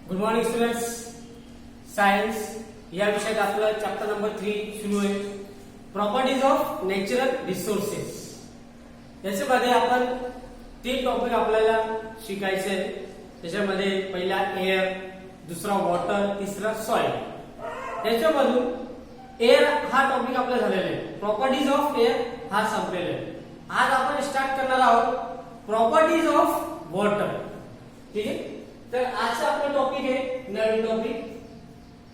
Good morning students. Science या विषयात आपलं चॅप्टर नंबर 3 सुरू आहे. Properties of natural resources. याच्यामध्ये आपण 3 टॉपिक आपल्याला शिकायचे आहे. त्याच्यामध्ये पहिला एअर, दुसरा वॉटर, तिसरा सॉइल. त्याच्यामधून एअर हा टॉपिक आपला झालेला आहे. प्रॉपर्टीज ऑफ एअर हा संपलेला आहे. आज आपण स्टार्ट करणार आहोत प्रॉपर्टीज ऑफ वॉटर. ठीक आहे. तर आजचा आपला टॉपिक आहे नवीन topic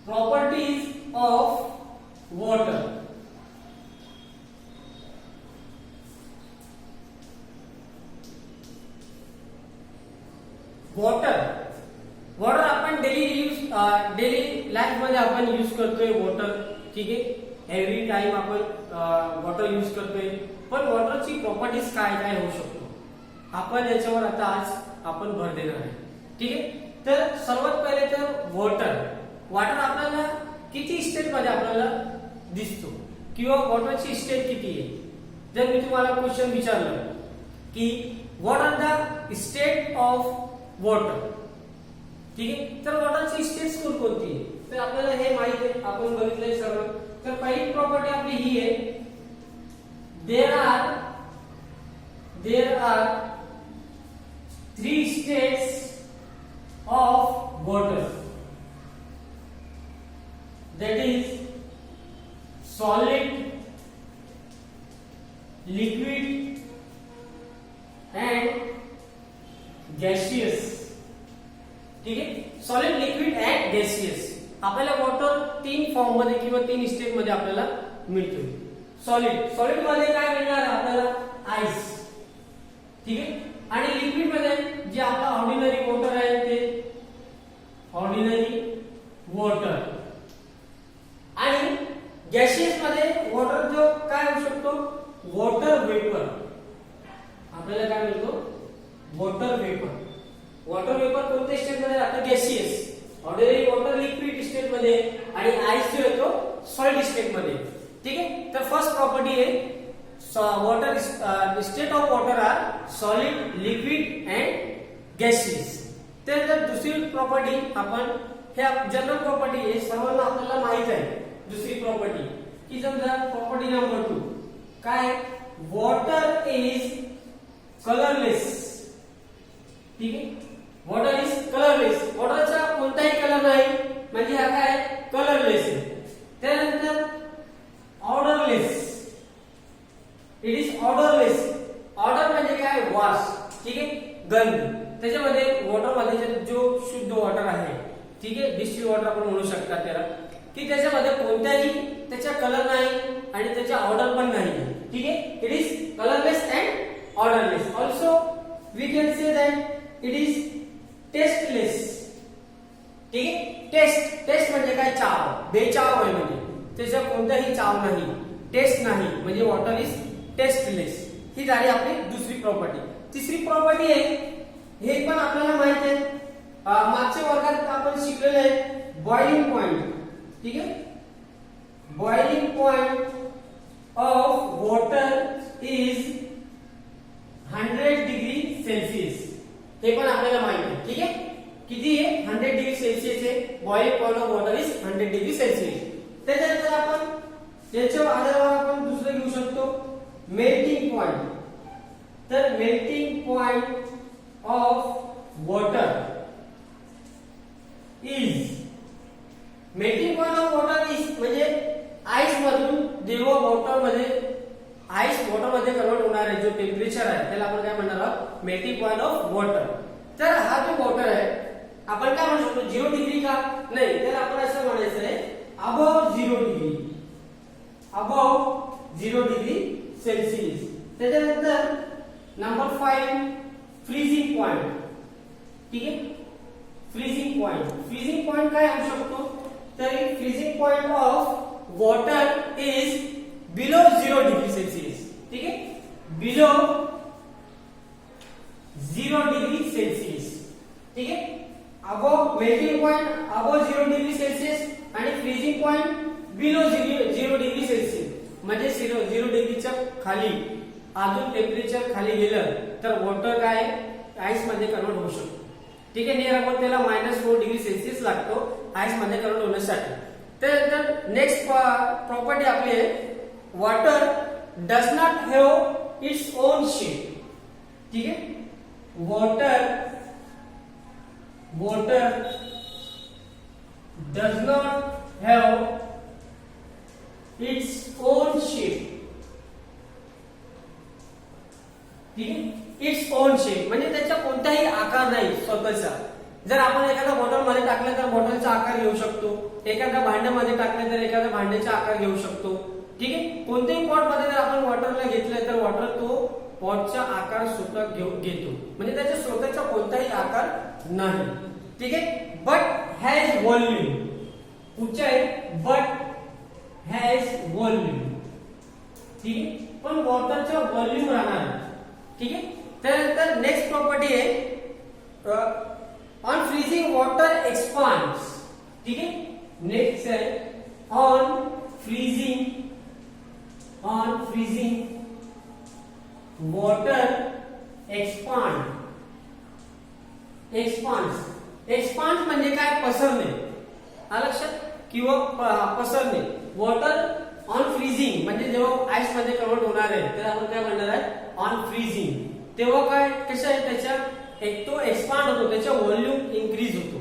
properties of water. Water आपण डेली लाईफ मध्ये आपण यूज करतोय वॉटर. ठीक आहे. एव्हरी टाइम आपण वॉटर यूज करतोय. पण वॉटरची प्रॉपर्टीज काय काय होऊ शकतो आपण याच्यावर आता आज आपण भर देणार आहे. ठीक आहे. तर सर्वात पहिले तर वॉटर आपल्याला किती स्टेट मध्ये आपल्याला दिसतो किंवा वॉटरची स्टेट किती आहे. जर मी तुम्हाला क्वेश्चन विचारलं की what are the state of water. ठीक आहे. तर वॉटरची स्टेट कोणती आहे तर आपल्याला हे माहित आहे. आपण बघितलंय सर्व. तर पहिली प्रॉपर्टी आपली ही आहे. There are 3 states of water, that is solid, liquid and gaseous. ठीक आहे. Solid, liquid and gaseous. आपल्याला वॉटर 3 फॉर्म मध्ये किंवा 3 स्टेट मध्ये आपल्याला मिळतो. सॉलिड मध्ये काय मिळणार आपल्याला आईस. ठीक आहे. आणि लिक्विड मध्ये जे आपला ऑर्डिनरी वॉटर आहे ते ऑर्डिनरी वॉटर. आणि गॅसियस मध्ये वॉटर जो काय होऊ शकतो वॉटर वेपर. आपल्याला काय मिळतो वॉटर वेपर. वॉटर वेपर कोणत्या स्टेट मध्ये राहतो gaseous. Ordinary water liquid state मध्ये आणि आईस जो येतो सॉलिड स्टेट मध्ये. ठीक आहे. तर फर्स्ट प्रॉपर्टी आहे water state of water are solid, liquid and gaseous. तर दुसरी प्रॉपर्टी आपण हे जनरल प्रॉपर्टी आहे सर्वांना आपल्याला माहित आहे. दुसरी प्रॉपर्टी की समजा प्रॉपर्टी नंबर 2 काय वॉटर इज कलरलेस. ठीक आहे. Water is colourless. वॉटरचा कोणताही कलर नाही म्हणजे हा काय कलरलेस आहे. त्यानंतर odourless. It is odourless. Order म्हणजे काय वास. ठीक आहे. गंध. त्याच्यामध्ये वॉटर मध्ये जो शुद्ध वॉटर आहे ठीक आहे डिस्टिल वॉटर आपण म्हणू शकता त्याला की त्याच्यामध्ये कोणताही त्याचा कलर नाही आणि त्याचा ऑर्डर पण नाही. ठीक आहे. It is colourless and odourless. Also we can say that it is tasteless. ठीक आहे. टेस्ट म्हणजे काय चाव. बेचाव आहे म्हणजे त्याचा कोणताही चाव नाही टेस्ट नाही म्हणजे वॉटर इज टेस्टलेस. ही झाली आपली दुसरी प्रॉपर्टी. तिसरी प्रॉपर्टी आहे हे पण आपल्याला माहित आहे मागच्या वर्गात आपण शिकलेले आहे बॉइलिंग पॉइंट. ठीक आहे. Boiling point of water is 100 degree Celsius. हे पण आपल्याला माहित आहे. ठीक आहे. किती आहे 100 डिग्री सेल्सिअस आहे. Boiling point of water is 100 degree Celsius. त्याच्यानंतर आपण याच्या आधारावर आपण दुसरं घेऊ शकतो मेल्टिंग पॉइंट. तर melting point of water is melting point of water is म्हणजे आईस मधून जेव्हा वॉटर मध्ये कन्वर्ट होणार आहे जो टेम्परेचर आहे त्याला आपण काय म्हणणार आहोत मेल्टिंग पॉइंट ऑफ वॉटर. तर हा जो वॉटर आहे आपण काय म्हणू शकतो 0 डिग्री का नाही तर आपण असं म्हणायचं आहे above 0 degree. Above 0 degree Celsius. त्याच्यानंतर नंबर 5 फ्रीजिंग पॉइंट. ठीक आहे. फ्रीजिंग पॉइंट काय होऊ शकतो तर freezing point of water is below 0 degree Celsius. ठीक आहे. Below 0 degree Celsius. ठीक आहे. Above melting point above 0 degree Celsius आणि freezing point below 0 degree Celsius म्हणजे 0 डिग्रीच्या खाली अजून टेम्परेचर खाली गेलं तर वॉटर काय आईस मध्ये कन्वर्ट होऊ शकतो. ठीक आहे, नियर अबाउट त्याला -4 डिग्री सेल्सिअस लागतो आईस मध्ये कन्वर्ट होण्यासाठी. तर नेक्स्ट प्रॉपर्टी आपली आहे water does not have its own shape. ठीक आहे, water does not have its own shape. ठीक आहे, इट्स ओन शेप म्हणजे त्याचा कोणताही आकार नाही स्वतःचा. जर आपण एखाद्या बॉटल मध्ये टाकलं तर बॉटलचा आकार घेऊ शकतो, एखाद्या भांड्यामध्ये टाकलं तर एखाद्या भांड्याचा आकार घेऊ शकतो. ठीक आहे, कोणत्याही पॉट मध्ये जर आपण वॉटरला घेतलं तर वॉटर तो पॉटचा आकार स्वतः घेतो म्हणजे त्याच्या स्वतःचा कोणताही आकार नाही. ठीक आहे, बट हॅज व्हॉल्यूम. पुढच्या आहे बट हॅज व्हॉल्यूम. ठीक आहे, पण वॉटरचा व्हॉल्यूम राहणार. ठीक आहे, त्यानंतर नेक्स्ट प्रॉपर्टी आहे ऑन फ्रीजिंग वॉटर एक्सपांड्स. ठीक आहे, नेक्स्ट आहे ऑन फ्रीजिंग वॉटर एक्सपांड म्हणजे काय, पसरणे. लक्षात किंवा पसरणे. वॉटर ऑन फ्रीजिंग म्हणजे जेव्हा आईस मध्ये कन्वर्ट होणार आहे तर आपण काय म्हणणार आहे ऑन फ्रीजिंग. तेव्हा काय कसं आहे त्याच्या तो एक्सपांड होतो, त्याचा व्हॉल्यूम इन्क्रीज होतो.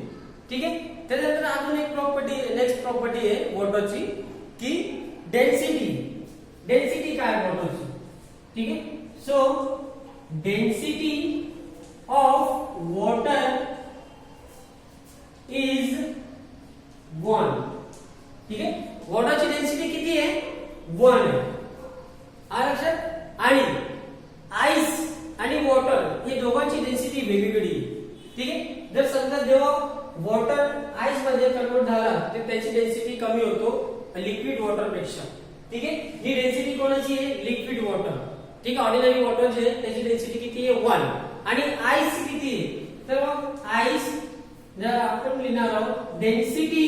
ठीक आहे, त्यानंतर अजून एक प्रॉपर्टी नेक्स्ट प्रॉपर्टी आहे वॉटरची की डेन्सिटी. डेन्सिटी काय वॉटरची. ठीक आहे, so density of water is 1. ठीक आहे, वॉटरची डेन्सिटी किती आहे 1 आहे. लक्षात. आणि आईस आणि वॉटर हे दोघांची डेन्सिटी वेगवेगळी आहे. ठीक आहे, जर समजा जेव्हा वॉटर आईस मध्ये कन्वर्ट झाला तर त्याची डेन्सिटी कमी होतो लिक्विड वॉटर पेक्षा. ठीक आहे, ही डेन्सिटी कोणाची आहे लिक्विड वॉटर. ठीक आहे, ऑर्डिनरी वॉटर जे आहे त्याची डेन्सिटी किती आहे 1. आणि आईस किती आहे तर मग आईस जर आपण लिहिणार आहोत density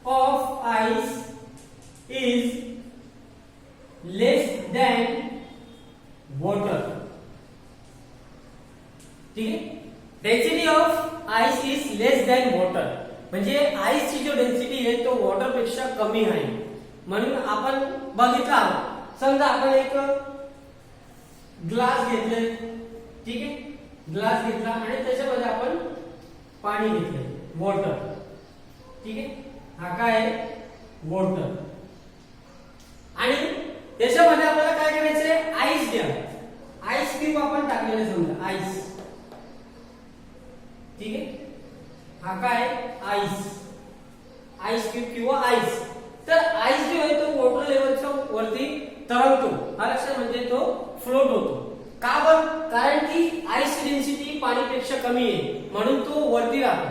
of ice is less than water. ठीक आहे, density of ice is less than water म्हणजे आईसची जो डेन्सिटी आहे तो वॉटर पेक्षा कमी आहे. म्हणून आपण बघितलं आहोत समजा आपण एक ग्लास घेतले. ठीक आहे, ग्लास घेतला आणि त्याच्यामध्ये आपण पाणी घेतलं वॉटर. ठीक आहे, हा काय आहे वॉटर. आणि त्याच्यामध्ये आपल्याला काय करायचंय आईस घ्या. आईस क्यूब आपण टाकलेले समजा आईस. ठीक आहे, हा काय आईस क्यूब किंवा आईस. तर आईस जो आहे तो वॉटर लेवलच्या वरती तरंगतो. हा लक्षात म्हणजे तो फ्लोट होतो. का बरं, कारण की आईस डेन्सिटी पाणीपेक्षा कमी आहे म्हणून तो वरती राहतो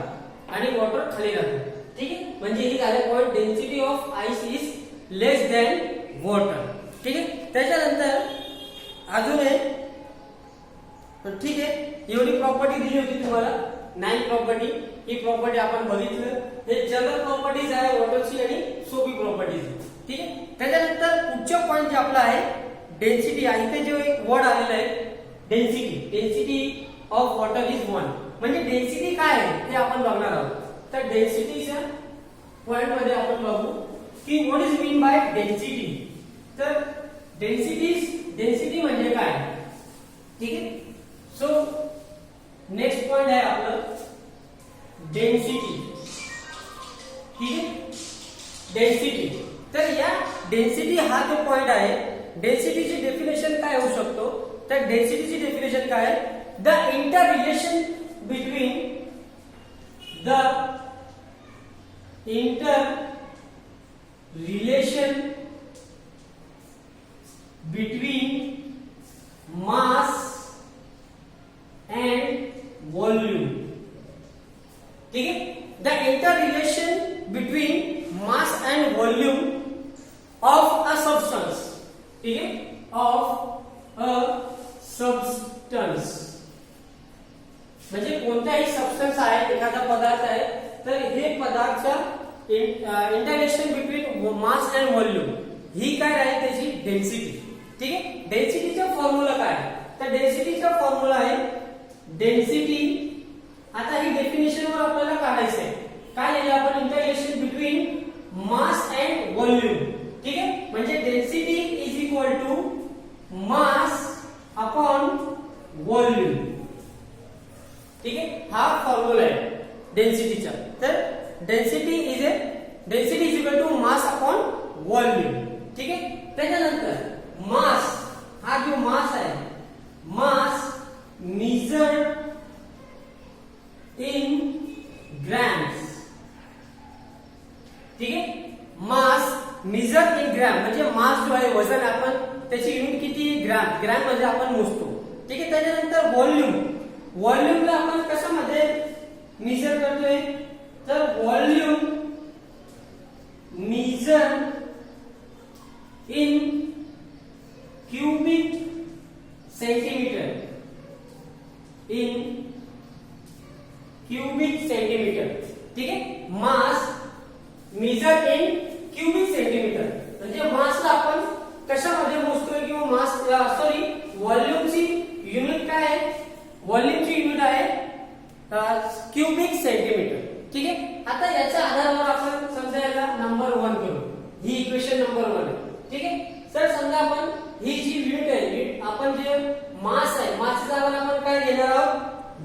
आणि वॉटर खाली राहतो. ठीक आहे, म्हणजे ही झाली point density of ice is less than water. ठीक आहे, त्याच्यानंतर अजून आहे. ठीक आहे, एवढी प्रॉपर्टी दिली होती तुम्हाला 9 प्रॉपर्टी. ही प्रॉपर्टी आपण बघितलं. हे जनरल प्रॉपर्टीज आहे वॉटरची आणि सोपी प्रॉपर्टीज. ठीक आहे, त्याच्यानंतर पुढचा पॉइंट जे आपला आहे डेन्सिटी आहे. इथे जो एक वर्ड आलेला आहे डेन्सिटी ऑफ वॉटर इज 1 म्हणजे डेन्सिटी काय आहे ते आपण बघणार आहोत. तर डेन्सिटीच्या पॉइंट मध्ये आपण बघू की what is mean by density. तर डेन्सिटी म्हणजे काय. ठीक आहे, सो नेक्स्ट पॉइंट आहे आपलं डेन्सिटी. ठीक आहे, डेन्सिटी. तर या डेन्सिटी हा जो पॉइंट आहे डेन्सिटीची डेफिनेशन काय होऊ शकतो तर डेन्सिटीची डेफिनेशन काय आहे the inter relation between mass and volume. ठीक है, the interrelation between mass and volume of a substance. ठीक है, of a substance म्हणजे कोणताही सबस्टन्स आहे एखादा पदार्थ आहे तर हे पदार्थाच्या interaction between mass and volume ही काय आहे त्याची डेन्सिटी. ठीक आहे, डेन्सिटीचा फॉर्म्युला काय तर डेन्सिटीचा फॉर्म्युला आहे डेन्सिटी आता ही डेफिनेशन वर आपल्याला काढायचं आहे. काय लिहिलं आपण? Interrelation between mass and volume. ठीक आहे, म्हणजे density is equal to mass upon volume. ठीक आहे, हा फॉर्म्युला आहे डेन्सिटीचा. तर density is equal to mass upon volume. ठीक आहे, त्याच्यानंतर मास, हा जो मास आहे, मास measured in grams. ठीक आहे, मास मेजर इन ग्रॅम म्हणजे मास जो आहे, वजन, आपण त्याची युनिट किती? ग्रॅम. ग्रॅम मध्ये आपण मोजतो. ठीक आहे, त्याच्यानंतर व्हॉल्यूम. व्हॉल्यूमला आपण कशामध्ये मेजर करतोय? तर volume measure in cubic centimetre. In cubic centimetre. ठीक आहे, मास मेजर इन क्यूबिक सेंटीमीटर म्हणजे मासला आपण कशामध्ये मोजतोय? किंवा मास सॉरी व्हॉल्यूमची युनिट काय आहे? व्हॉल्यूमची युनिट आहे क्यूबिक सेंटीमीटर. ठीक आहे, आता याच्या आधारावर आपण समजा याला नंबर 1 करू. ही इक्वेशन नंबर 1 आहे. ठीक आहे, तर समजा आपण ही जी युनिट आहे, आपण जे मास आहे, मासच्या जागेवर आपण काय घेणार आहोत?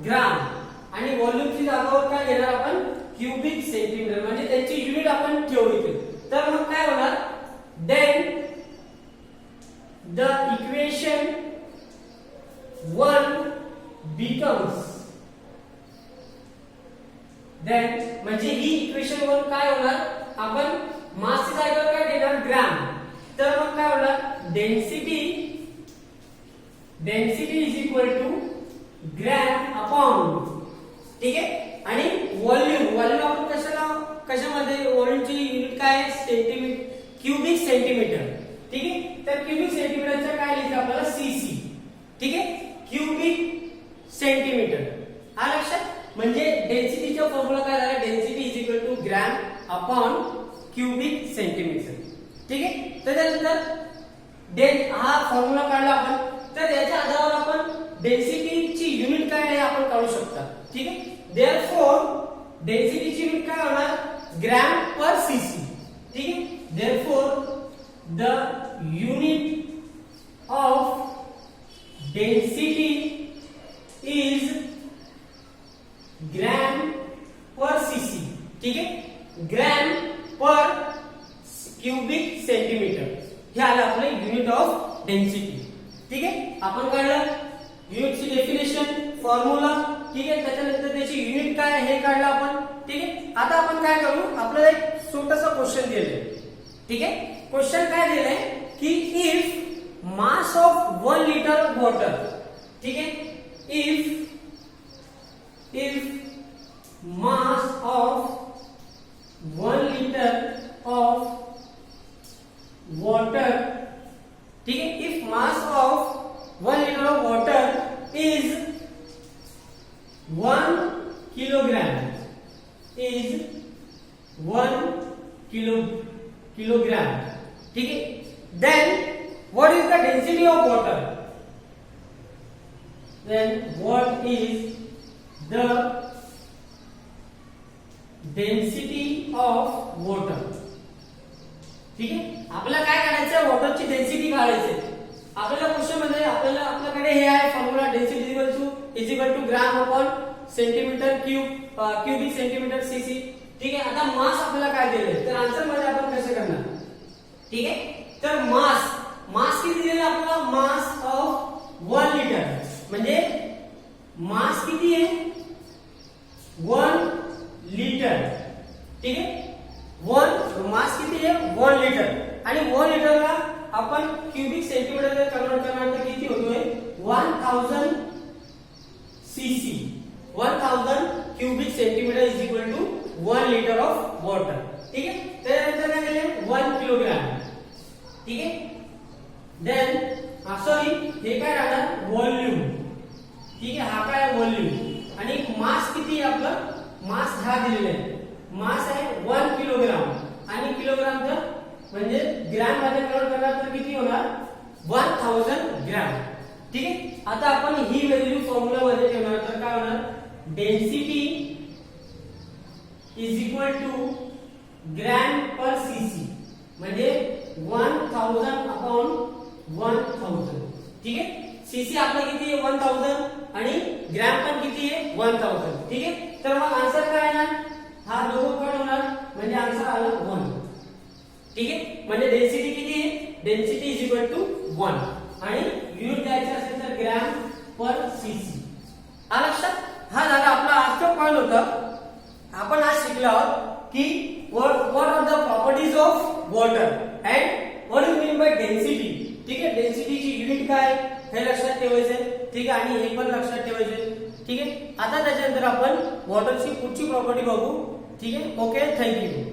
ग्राम. आणि व्हॉल्यूमची जागेवर काय घेणार आपण? Cubic centimetre. म्हणजे त्यांची युनिट आपण ठेवली. तर मग काय होणार? Then the equation 1 becomes, then म्हणजे ही इक्वेशन 1 काय होणार? आपण मासच्या जागेवर काय घेणार? ग्राम. तर मग काय होणार? Density is equal to gram upon. ठीक आहे, आणि व्हॉल्यूम आपण कशामध्ये? व्हॉल्यूमची युनिट काय आहे? Centimetre, cubic centimetre. ठीक आहे, तर क्यूबिक सेंटीमीटरचं काय लिहायचं आपल्याला? सीसी. ठीक आहे, क्यूबिक सेंटीमीटर. हा लक्षात. म्हणजे डेन्सिटीचा फॉर्म्युला काय झाला? Density is equal to gram upon cubic centimetre. ठीक आहे, त्याच्यानंतर हा फॉर्म्युला काढला आपण. तर याच्या आधारावर आपण डेन्सिटीची युनिट काय आहे आपण काढू शकता. ठीक आहे, देयरफॉर डेन्सिटीची युनिट काय होणार? Gram per CC. ठीक आहे, therefore the unit of density is gram per CC. ठीक आहे, ग्रॅम पर क्यूबिक सेंटीमीटर. हे आलं आपले युनिट ऑफ डेन्सिटी. ठीक आहे, आपण काढलं युनिटची डेफिनेशन, फॉर्म्युला. ठीक आहे, त्याच्यानंतर त्याची युनिट काय आहे हे काढलं आपण. ठीक आहे, आता आपण काय करू? आपल्याला एक छोटासा क्वेश्चन दिलेला आहे. ठीक आहे, क्वेश्चन काय दिलाय की if mass of 1 litre water. ठीक आहे, if mass of 1 liter of water. ठीक है, if mass of 1 liter of water is 1 kilogram, kilogram. ठीक है, then what is the density of water? Then what is the density of water. ठीक आहे, आपल्याला काय काढायचं? वॉटरची डेन्सिटी काढायची. आपल्याला क्वेश्चन मध्ये आपल्याकडे हे आहे formula. Density is equal to gram upon centimetre cubic centimetre CC. ठीक आहे, आता मास आपल्याला काय दिले? तर आन्सर मध्ये आपण कसं करणार? ठीक आहे, तर मास किती दिलेला आपल्याला? मास ऑफ 1 लिटर म्हणजे मास किती आहे? 1 लिटर. ठीक आहे, मास किती आहे? 1 लिटर. आणि 1 लिटरला आपण क्यूबिक सेंटीमीटर कन्वर्ट करणार तर किती होतोय? 1000 CC. 1000 cubic centimetre is equal to 1 litre of water. ठीक आहे, त्यानंतर काय दिले? 1 किलोग्राम. ठीक आहे, देन सॉरी हे काय राहणार? व्हॉल्यूम. ठीक आहे, हा काय? व्हॉल्यूम. आणि मास किती आहे आपलं? मास हा दिलेला आहे. मास आहे 1 किलोग्राम. आणि किलोग्रामचं म्हणजे ग्रॅम मध्ये कन्वर्ट करणार तर किती होणार? 1000 ग्रॅम. ठीक आहे, आता आपण ही व्हॅल्यू फॉर्म्युला मध्ये ठेवणार तर काय होणार? Density is equal to gram per CC, म्हणजे 1000 अपॉन 1000. ठीक आहे. सीसी आपला किती आहे 1000 आणि ग्रॅम पण किती आहे 1000. ठीक आहे. तर मग आन्सर काय येणार, हा दोघं कट होणार म्हणजे आन्सर आला 1. ठीक आहे. म्हणजे डेन्सिटी किती आहे, डेन्सिटी इज इक्वल टू 1 आणि युनिट द्यायचं असेल तर ग्रॅम पर सीसी. हा लक्षात. हा झाला आपला आजचा पॉइंट होता. आपण आज शिकलो आहोत की what are the properties of water and what do you mean by density. ठीक आहे. डेन्सिटीची युनिट काय हे लक्षात ठेवायचे. ठीक आहे. आणि हे पण लक्षात ठेवायचे. ठीक आहे. आता त्याच्यानंतर आपण वॉटरची पुढची प्रॉपर्टी बघू. ठीक आहे. ओके. थँक्यू.